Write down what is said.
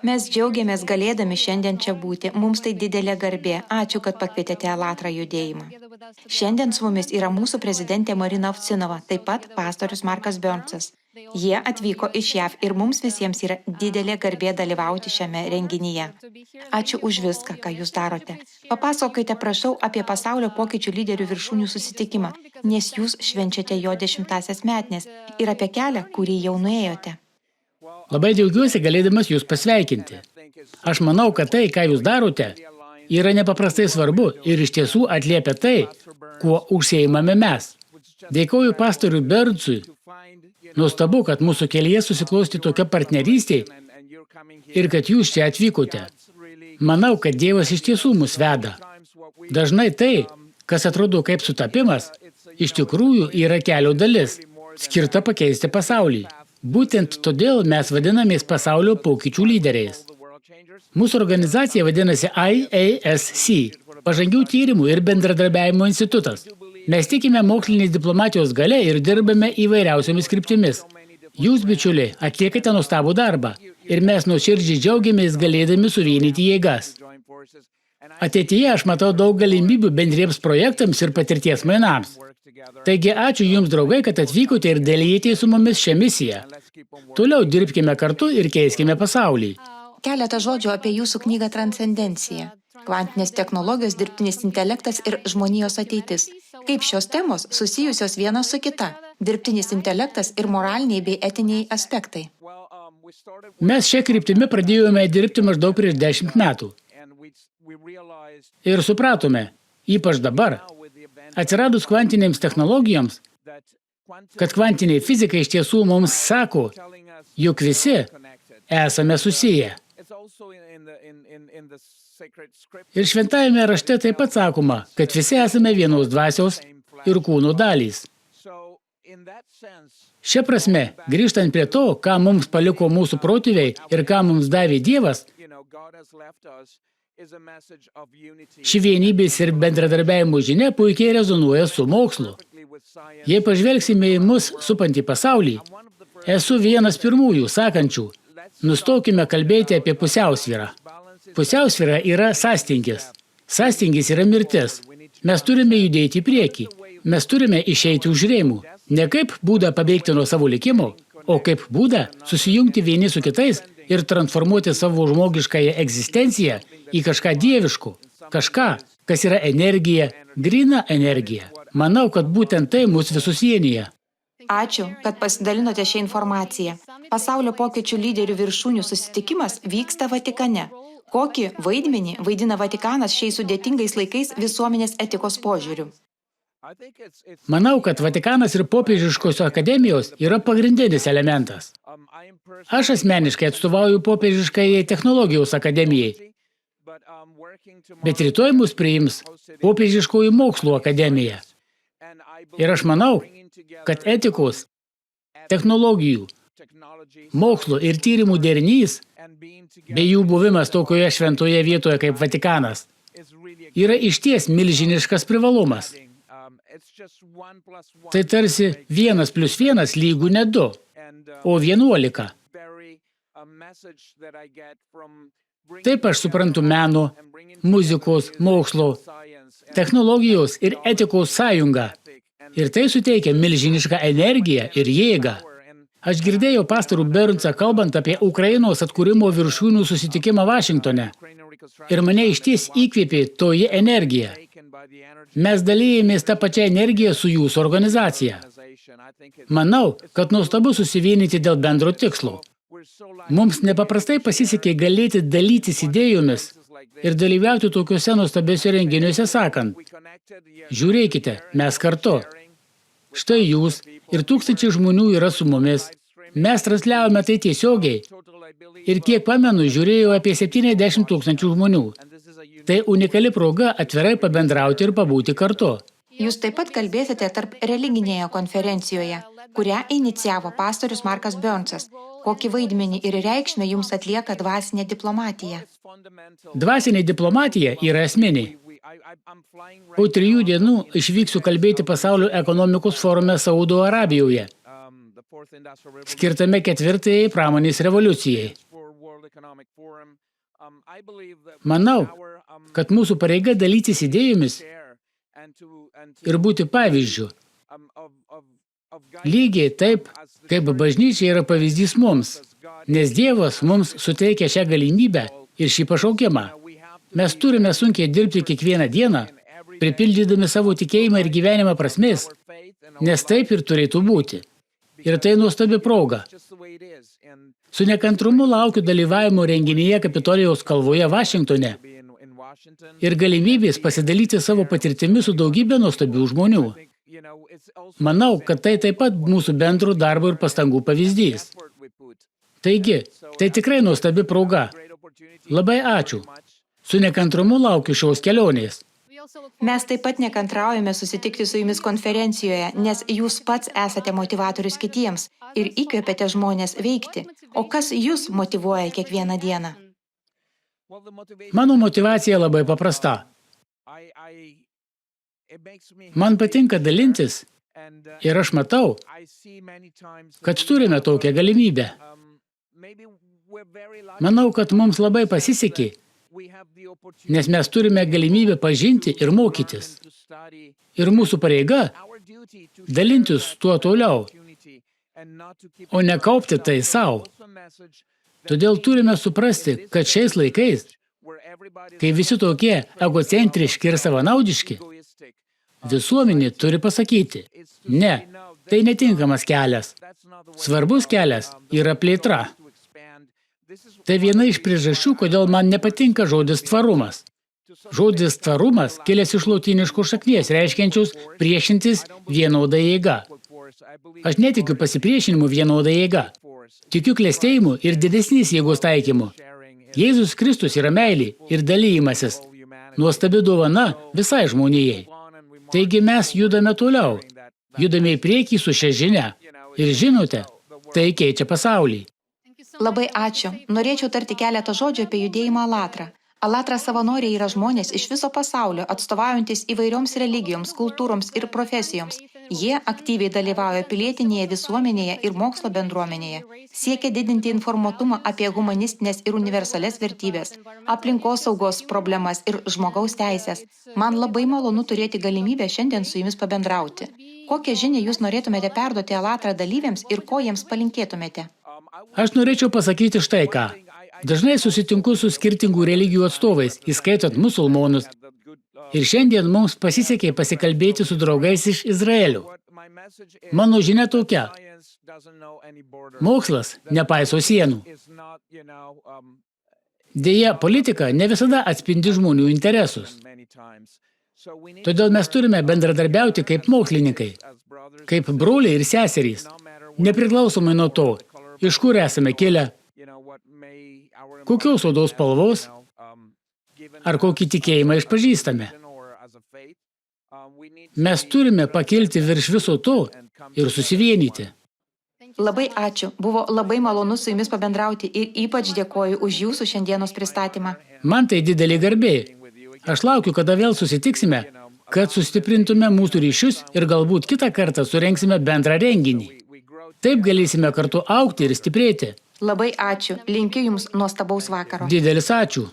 Mes džiaugiamės galėdami šiandien čia būti. Mums tai didelė garbė. Ačiū, kad pakvietėte Alatra judėjimą. Šiandien su mumis yra mūsų prezidentė Marina Ovcinova, taip pat pastorius Markas Burnsas. Jie atvyko iš JAV ir mums visiems yra didelė garbė dalyvauti šiame renginyje. Ačiū už viską, ką jūs darote. Papasakokite, prašau, apie pasaulio pokyčių lyderių viršūnių susitikimą, nes jūs švenčiate jo 10-asias metines ir apie kelią, kurį jau nuėjote. Labai džiaugiuosi galėdamas jūs pasveikinti. Aš manau, kad tai, ką jūs darote, yra nepaprastai svarbu ir iš tiesų atliepia tai, kuo užsiimame mes. Dėkoju pastoriui Burnsui. Nuostabu, kad mūsų kelyje susiklosti tokia partnerystė ir kad jūs čia atvykote. Manau, kad Dievas iš tiesų mus veda. Dažnai tai, kas atrodo kaip sutapimas, iš tikrųjų yra kelio dalis, skirta pakeisti pasaulį. Būtent todėl mes vadinamės pasaulio pokyčių lyderiais. Mūsų organizacija vadinasi IASC – Pažangių tyrimų ir bendradarbiavimo institutas. Mes tikime mokslinės diplomatijos galia ir dirbame įvairiausiomis kryptimis. Jūs, bičiuliai, atliekate nuostabų darbą ir mes nuoširdžiai džiaugiamės galėdami suvienyti jėgas. Ateityje aš matau daug galimybių bendriems projektams ir patirties mainams. Taigi ačiū jums, draugai, kad atvykote ir dalijate su mumis šią misiją. Toliau dirbkime kartu ir keiskime pasaulį. Keletą žodžių apie jūsų knygą Transcendencija. Kvantinės technologijos, dirbtinis intelektas ir žmonijos ateitis. Kaip šios temos susijusios viena su kita? Dirbtinis intelektas ir moraliniai bei etiniai aspektai. Mes šią kryptimį pradėjome dirbti maždaug prieš 10 metų. Ir supratome, ypač dabar, atsiradus kvantinėms technologijoms, kad kvantiniai fizikai iš tiesų mums sako, jog visi esame susiję. Ir šventajame rašte taip pat sakoma, kad visi esame vienos dvasios ir kūno dalys. Šia prasme, grįžtant prie to, ką mums paliko mūsų protėviai ir ką mums davė Dievas, ši vienybės ir bendradarbiavimo žinia puikiai rezonuoja su mokslu. Jei pažvelgsime į mus supantį pasaulį, esu vienas pirmųjų sakančių, nustokime kalbėti apie pusiausvyrą. Pusiausvyra yra sąstingis. Sąstingis yra mirtis. Mes turime judėti į priekį. Mes turime išeiti už rėmų. Ne kaip būdą pabėgti nuo savo likimo, o kaip būdą susijungti vieni su kitais ir transformuoti savo žmogiškąją egzistenciją į kažką dieviško, kažką, kas yra energija, gryna energija. Manau, kad būtent tai mus visus vienyje. Ačiū, kad pasidalinote šią informaciją. Pasaulio pokyčių lyderių viršūnių susitikimas vyksta Vatikane. Kokį vaidmenį vaidina Vatikanas šiais sudėtingais laikais visuomenės etikos požiūriu? Manau, kad Vatikanas ir popiežiškosios akademijos yra pagrindinis elementas. Aš asmeniškai atstovauju popiežiškai technologijos akademijai, bet rytoj mus priims popiežiškoji mokslo akademija. Ir aš manau, kad etikos, technologijų, mokslo ir tyrimų derinys, bei jų buvimas tokioje šventoje vietoje kaip Vatikanas, yra išties milžiniškas privalumas. Tai tarsi 1+1 lygų ne 2, o 11. Taip aš suprantu meno, muzikos, mokslo, technologijos ir etikos sąjungą. Ir tai suteikia milžinišką energiją ir jėgą. Aš girdėjau pastorių Burnsą kalbant apie Ukrainos atkūrimo viršūnių susitikimą Vašingtone. Ir mane išties įkvėpė toji energija. Mes dalijamės tą pačią energiją su jūsų organizacija. Manau, kad nuostabu susivienyti dėl bendro tikslo. Mums nepaprastai pasisekė galėti dalytis idėjomis ir dalyvauti tokiuose nuostabiuose renginiuose sakant, žiūrėkite, mes kartu. Štai jūs ir tūkstančiai žmonių yra su mumis. Mes transliavome tai tiesiogiai. Ir kiek pamenu, žiūrėjau apie 70 000 žmonių. Tai unikali proga atvirai pabendrauti ir pabūti kartu. Jūs taip pat kalbėsite tarp religinėje konferencijoje, kurią inicijavo pastorius Markas Burnsas. Kokį vaidmenį ir reikšmę jums atlieka dvasinė diplomatija? Dvasinė diplomatija yra esminė. Po 3 dienų išvyksiu kalbėti pasaulio ekonomikos forume Saudo Arabijoje, skirtame 4. pramonės revoliucijai. Manau, kad mūsų pareiga dalytis idėjomis ir būti pavyzdžiu. Lygiai taip, kaip bažnyčia yra pavyzdys mums, nes Dievas mums suteikia šią galimybę ir šį pašaukimą. Mes turime sunkiai dirbti kiekvieną dieną, pripildydami savo tikėjimą ir gyvenimą prasmės, nes taip ir turėtų būti. Ir tai nuostabi proga. Su nekantrumu laukiu dalyvavimo renginyje Kapitolijaus kalvoje Vašingtone ir galimybės pasidalyti savo patirtimi su daugybė nuostabių žmonių. Manau, kad tai taip pat mūsų bendro darbo ir pastangų pavyzdys. Taigi, tai tikrai nuostabi proga. Labai ačiū. Su nekantrumu laukiu šios kelionės. Mes taip pat nekantraujame susitikti su jumis konferencijoje, nes jūs pats esate motivatorius kitiems ir įkvepiate žmonės veikti. O kas jūs motyvuoja kiekvieną dieną? Mano motyvacija labai paprasta. Man patinka dalintis ir aš matau, kad turime tokią galimybę. Manau, kad mums labai pasisekė, nes mes turime galimybę pažinti ir mokytis. Ir mūsų pareiga dalintis tuo toliau, o ne kaupti tai savo. Todėl turime suprasti, kad šiais laikais, kai visi tokie egocentriški ir savanaudiški, visuomenė turi pasakyti, ne, tai netinkamas kelias. Svarbus kelias yra plėtra. Tai viena iš priežasčių, kodėl man nepatinka žodis tvarumas. Žodis tvarumas kilęs iš lotyniškos šaknies, reiškiančius priešintis vienoda jėga. Aš netikiu pasipriešinimu vienoda jėga. Tikiu klestėjimu ir didesnės jėgos taikymu. Jėzus Kristus yra meilė ir dalyjimasis. Nuostabi dovana visai žmonijai. Taigi mes judame toliau. Judame į priekį su šia žinia. Ir žinote, tai keičia pasaulį. Labai ačiū. Norėčiau tarti keletą žodžių apie judėjimą Alatra. Alatra savanoriai yra žmonės iš viso pasaulio, atstovaujantis įvairioms religijoms, kultūroms ir profesijoms. Jie aktyviai dalyvauja pilietinėje visuomenėje ir mokslo bendruomenėje. Siekia didinti informuotumą apie humanistinės ir universales vertybės, aplinkosaugos problemas ir žmogaus teisės. Man labai malonu turėti galimybę šiandien su jumis pabendrauti. Kokią žinią jūs norėtumėte perduoti Alatra dalyviams ir ko jiems palinkėtumėte? Aš norėčiau pasakyti štai ką. Dažnai susitinku su skirtingų religijų atstovais, įskaitant musulmonus. Ir šiandien mums pasisekė pasikalbėti su draugais iš Izraelio. Mano žinia tokia. Mokslas nepaiso sienų. Deja, politika ne visada atspindi žmonių interesus. Todėl mes turime bendradarbiauti kaip mokslininkai, kaip broliai ir seserys, nepriklausomai nuo to, iš kur esame kilę, kokios odos spalvos ar kokį tikėjimą išpažįstame. Mes turime pakilti virš viso to ir susivienyti. Labai ačiū. Buvo labai malonu su jumis pabendrauti ir ypač dėkoju už jūsų šiandienos pristatymą. Man tai didelė garbė. Aš laukiu, kada vėl susitiksime, kad sustiprintume mūsų ryšius ir galbūt kitą kartą surengsime bendrą renginį. Taip galėsime kartu augti ir stiprėti. Labai ačiū. Linkiu jums nuostabaus vakaro. Didelis ačiū.